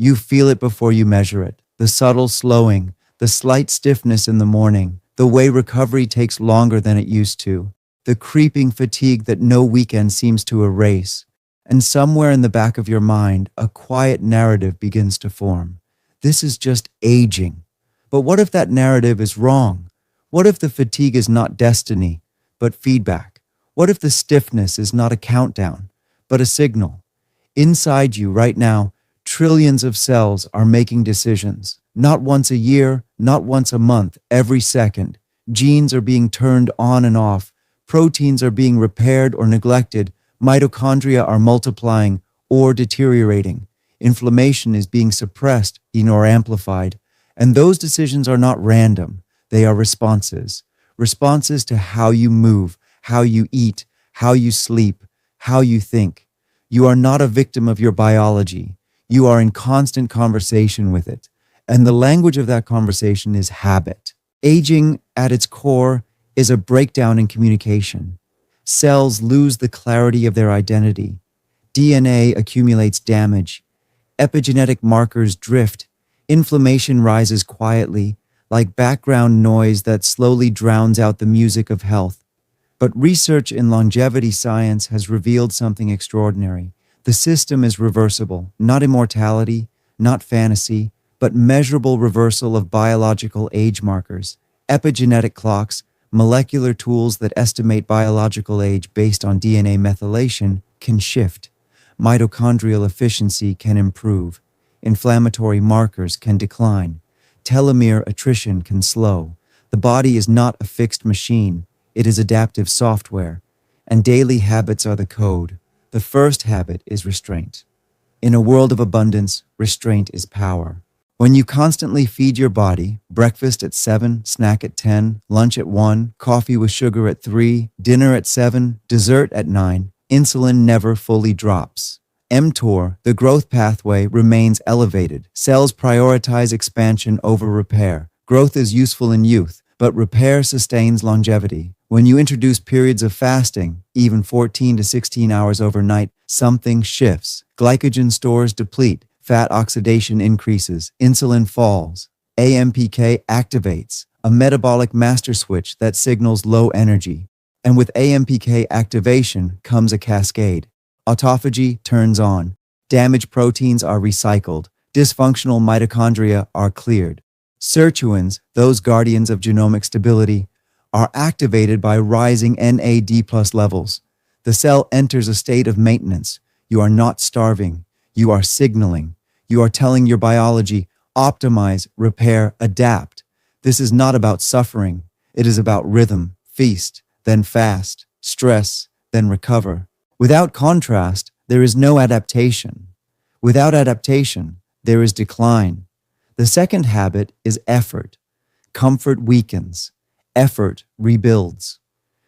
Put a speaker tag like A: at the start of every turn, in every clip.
A: You feel it before you measure it. The subtle slowing, the slight stiffness in the morning, the way recovery takes longer than it used to, the creeping fatigue that no weekend seems to erase. And somewhere in the back of your mind, a quiet narrative begins to form. This is just aging. But what if that narrative is wrong? What if the fatigue is not destiny, but feedback? What if the stiffness is not a countdown, but a signal? Inside you right now, trillions of cells are making decisions. Not once a year, not once a month, every second. Genes are being turned on and off. Proteins are being repaired or neglected. Mitochondria are multiplying or deteriorating. Inflammation is being suppressed or amplified. And those decisions are not random. They are responses. Responses to how you move, how you eat, how you sleep, how you think. You are not a victim of your biology. You are in constant conversation with it. And the language of that conversation is habit. Aging, at its core, is a breakdown in communication. Cells lose the clarity of their identity. DNA accumulates damage. Epigenetic markers drift. Inflammation rises quietly, like background noise that slowly drowns out the music of health. But research in longevity science has revealed something extraordinary. The system is reversible, not immortality, not fantasy, but measurable reversal of biological age markers, epigenetic clocks, molecular tools that estimate biological age based on DNA methylation can shift. Mitochondrial efficiency can improve. Inflammatory markers can decline. Telomere attrition can slow. The body is not a fixed machine. It is adaptive software. And daily habits are the code. The first habit is restraint. In a world of abundance, restraint is power. When you constantly feed your body, breakfast at 7, snack at 10, lunch at 1, coffee with sugar at 3, dinner at 7, dessert at 9, insulin never fully drops. mTOR, the growth pathway, remains elevated. Cells prioritize expansion over repair. Growth is useful in youth, but repair sustains longevity. When you introduce periods of fasting, even 14 to 16 hours overnight, something shifts. Glycogen stores deplete, fat oxidation increases, insulin falls. AMPK activates, a metabolic master switch that signals low energy. And with AMPK activation comes a cascade. Autophagy turns on. Damaged proteins are recycled. Dysfunctional mitochondria are cleared. Sirtuins, those guardians of genomic stability, are activated by rising NAD+ levels. The cell enters a state of maintenance. You are not starving. You are signaling. You are telling your biology, optimize, repair, adapt. This is not about suffering. It is about rhythm, feast, then fast, stress, then recover. Without contrast, there is no adaptation. Without adaptation, there is decline. The second habit is effort. Comfort weakens. Effort rebuilds.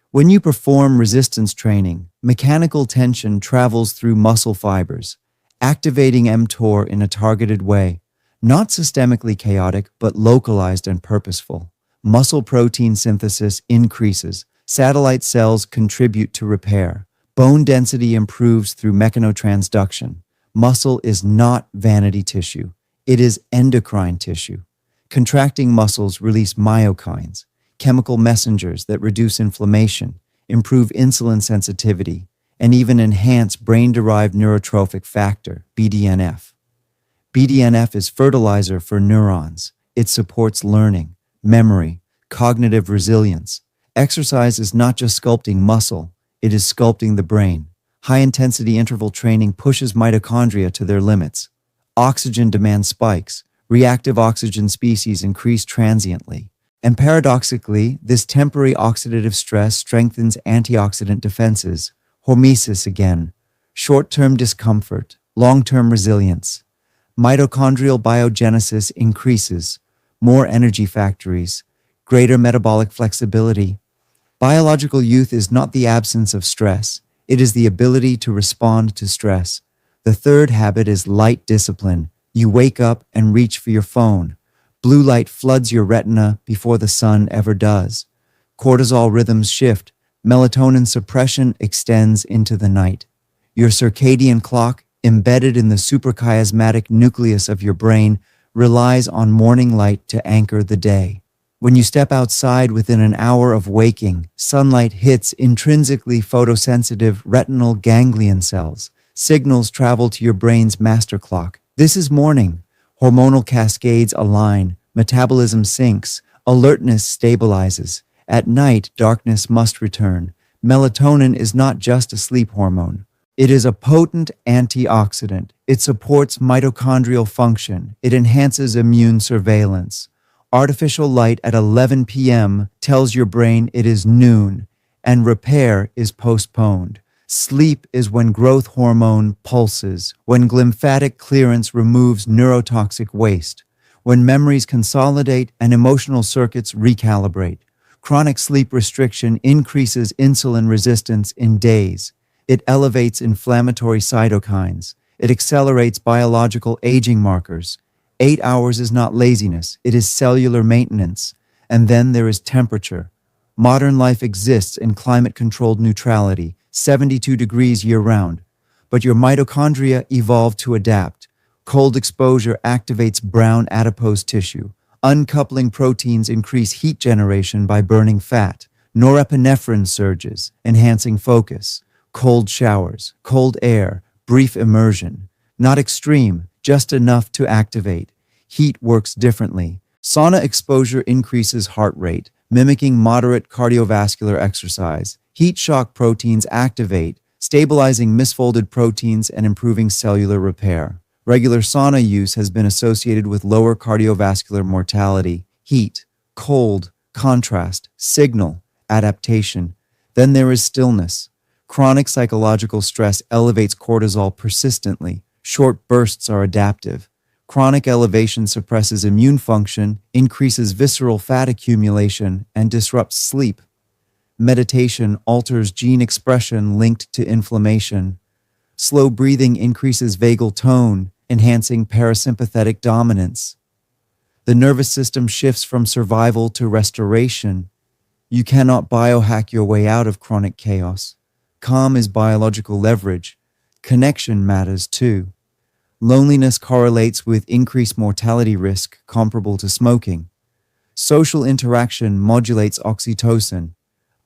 A: When you perform resistance training, mechanical tension travels through muscle fibers, activating mTOR in a targeted way, not systemically chaotic, but localized and purposeful. Muscle protein synthesis increases. Satellite cells contribute to repair. Bone density improves through mechanotransduction. Muscle is not vanity tissue. It is endocrine tissue. Contracting muscles release myokines, chemical messengers that reduce inflammation, improve insulin sensitivity, and even enhance brain-derived neurotrophic factor, BDNF. BDNF is fertilizer for neurons. It supports learning, memory, cognitive resilience. Exercise is not just sculpting muscle, it is sculpting the brain. High-intensity interval training pushes mitochondria to their limits. Oxygen demand spikes. Reactive oxygen species increase transiently. And paradoxically, this temporary oxidative stress strengthens antioxidant defenses. Hormesis again. Short-term discomfort, long-term resilience. Mitochondrial biogenesis increases. More energy factories. Greater metabolic flexibility. Biological youth is not the absence of stress. It is the ability to respond to stress. The third habit is light discipline. You wake up and reach for your phone. Blue light floods your retina before the sun ever does. Cortisol rhythms shift. Melatonin suppression extends into the night. Your circadian clock embedded in the suprachiasmatic nucleus of your brain, relies on morning light to anchor the day. When you step outside within an hour of waking, sunlight hits intrinsically photosensitive retinal ganglion cells. Signals travel to your brain's master clock. This is morning. Hormonal cascades align, metabolism syncs, alertness stabilizes. At night, darkness must return. Melatonin is not just a sleep hormone. It is a potent antioxidant. It supports mitochondrial function. It enhances immune surveillance. Artificial light at 11 p.m. tells your brain it is noon, and repair is postponed. Sleep is when growth hormone pulses, when glymphatic clearance removes neurotoxic waste, when memories consolidate and emotional circuits recalibrate. Chronic sleep restriction increases insulin resistance in days. It elevates inflammatory cytokines. It accelerates biological aging markers. 8 hours is not laziness, it is cellular maintenance. And then there is temperature. Modern life exists in climate-controlled neutrality, 72 degrees year-round. But your mitochondria evolved to adapt. Cold exposure activates brown adipose tissue. Uncoupling proteins increase heat generation by burning fat. Norepinephrine surges, enhancing focus. Cold showers, cold air, brief immersion. Not extreme, just enough to activate. Heat works differently. Sauna exposure increases heart rate, mimicking moderate cardiovascular exercise. Heat shock proteins activate, stabilizing misfolded proteins and improving cellular repair. Regular sauna use has been associated with lower cardiovascular mortality. Heat, cold, contrast, signal, adaptation. Then there is stillness. Chronic psychological stress elevates cortisol persistently. Short bursts are adaptive. Chronic elevation suppresses immune function, increases visceral fat accumulation, and disrupts sleep. Meditation alters gene expression linked to inflammation. Slow breathing increases vagal tone, enhancing parasympathetic dominance. The nervous system shifts from survival to restoration. You cannot biohack your way out of chronic chaos. Calm is biological leverage. Connection matters too. Loneliness correlates with increased mortality risk comparable to smoking. Social interaction modulates oxytocin.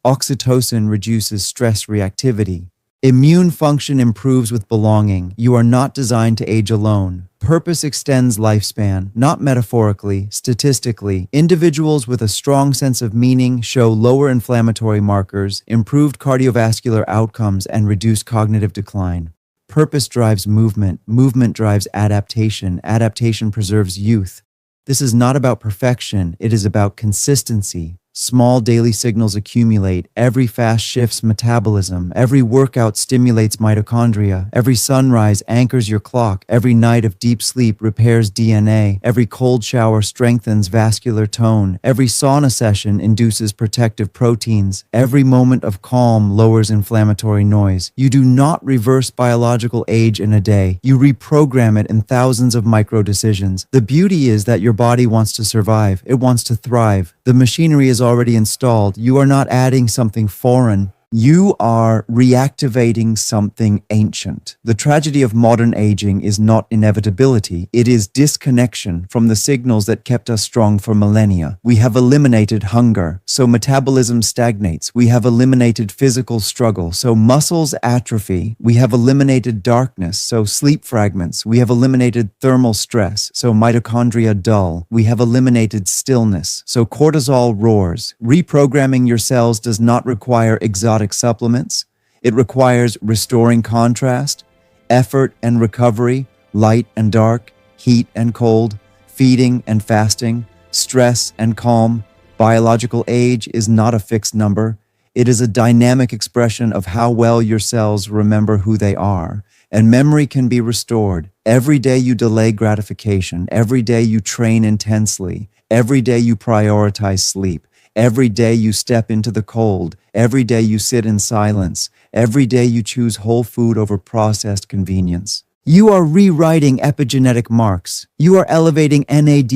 A: Oxytocin reduces stress reactivity. Immune function improves with belonging. You are not designed to age alone. Purpose extends lifespan, not metaphorically, statistically. Individuals with a strong sense of meaning show lower inflammatory markers, improved cardiovascular outcomes, and reduced cognitive decline. Purpose drives movement. Movement drives adaptation. Adaptation preserves youth. This is not about perfection. It is about consistency. Small daily signals accumulate. Every fast shifts metabolism. Every workout stimulates mitochondria. Every sunrise anchors your clock. Every night of deep sleep repairs DNA. Every cold shower strengthens vascular tone. Every sauna session induces protective proteins. Every moment of calm lowers inflammatory noise. You do not reverse biological age in a day. You reprogram it in thousands of micro decisions. The beauty is that your body wants to survive. It wants to thrive. The machinery is already installed. You are not adding something foreign. You are reactivating something ancient. The tragedy of modern aging is not inevitability. It is disconnection from the signals that kept us strong for millennia. We have eliminated hunger, so metabolism stagnates. We have eliminated physical struggle, so muscles atrophy. We have eliminated darkness, so sleep fragments. We have eliminated thermal stress, so mitochondria dull. We have eliminated stillness, so cortisol roars. Reprogramming your cells does not require exotic supplements. It requires restoring contrast, effort and recovery, light and dark, heat and cold, feeding and fasting, stress and calm. Biological age is not a fixed number. It is a dynamic expression of how well your cells remember who they are. And memory can be restored. Every day you delay gratification. Every day you train intensely. Every day you prioritize sleep. Every day you step into the cold. Every day you sit in silence. Every day you choose whole food over processed convenience. You are rewriting epigenetic marks. You are elevating NAD+.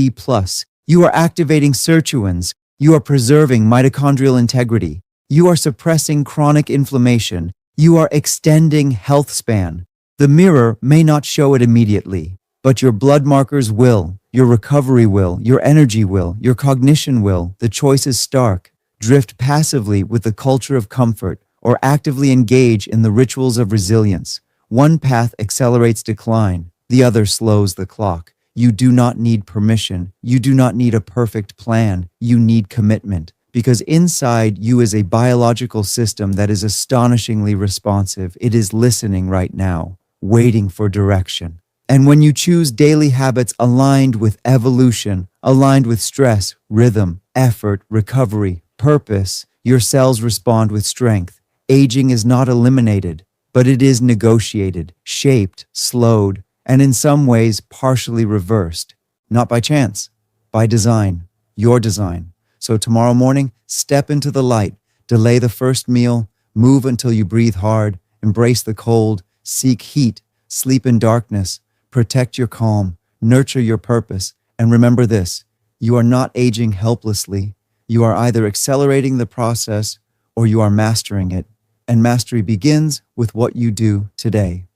A: You are activating sirtuins. You are preserving mitochondrial integrity. You are suppressing chronic inflammation. You are extending health span. The mirror may not show it immediately, but your blood markers will, your recovery will, your energy will, your cognition will. The choice is stark. Drift passively with the culture of comfort, or actively engage in the rituals of resilience. One path accelerates decline, the other slows the clock. You do not need permission. You do not need a perfect plan. You need commitment. Because inside you is a biological system that is astonishingly responsive. It is listening right now, waiting for direction. And when you choose daily habits aligned with evolution, aligned with stress, rhythm, effort, recovery, purpose, your cells respond with strength. Aging is not eliminated, but it is negotiated, shaped, slowed, and in some ways partially reversed. Not by chance, by design, your design. So tomorrow morning, step into the light, delay the first meal, move until you breathe hard, embrace the cold, seek heat, sleep in darkness, protect your calm, nurture your purpose, and remember this: you are not aging helplessly. You are either accelerating the process or you are mastering it. And mastery begins with what you do today.